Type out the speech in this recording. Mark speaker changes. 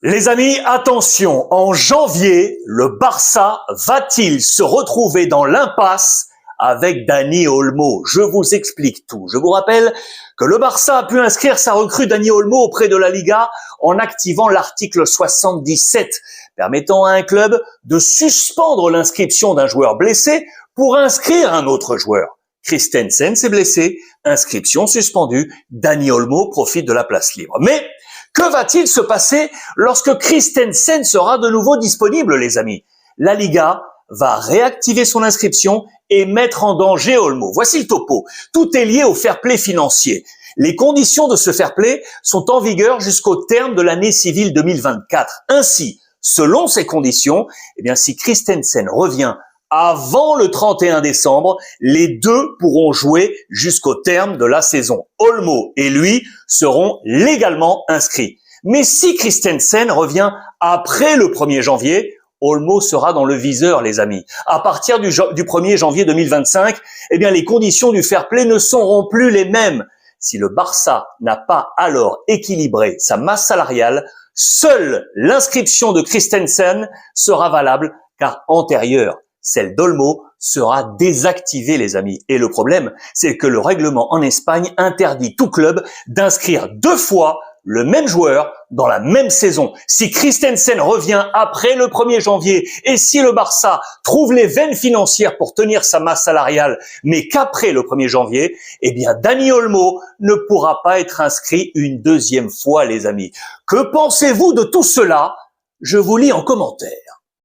Speaker 1: Les amis, attention, en janvier, le Barça va-t-il se retrouver dans l'impasse avec Dani Olmo? Je vous explique tout. Je vous rappelle que le Barça a pu inscrire sa recrue Dani Olmo auprès de la Liga en activant l'article 77, permettant à un club de suspendre l'inscription d'un joueur blessé pour inscrire un autre joueur. Christensen s'est blessé, inscription suspendue, Dani Olmo profite de la place libre. Mais que va-t-il se passer lorsque Christensen sera de nouveau disponible, les amis? La Liga va réactiver son inscription et mettre en danger Olmo. Voici le topo. Tout est lié au fair play financier. Les conditions de ce fair play sont en vigueur jusqu'au terme de l'année civile 2024. Ainsi, selon ces conditions, si Christensen revient avant le 31 décembre, les deux pourront jouer jusqu'au terme de la saison. Olmo et lui seront légalement inscrits. Mais si Christensen revient après le 1er janvier, Olmo sera dans le viseur, les amis. À partir du 1er janvier 2025, les conditions du fair play ne seront plus les mêmes. Si le Barça n'a pas alors équilibré sa masse salariale, seule l'inscription de Christensen sera valable car antérieure. Celle d'Olmo sera désactivée, les amis. Et le problème, c'est que le règlement en Espagne interdit tout club d'inscrire deux fois le même joueur dans la même saison. Si Christensen revient après le 1er janvier et si le Barça trouve les veines financières pour tenir sa masse salariale, mais qu'après le 1er janvier, Dani Olmo ne pourra pas être inscrit une deuxième fois, les amis. Que pensez-vous de tout cela? Je vous lis en commentaire.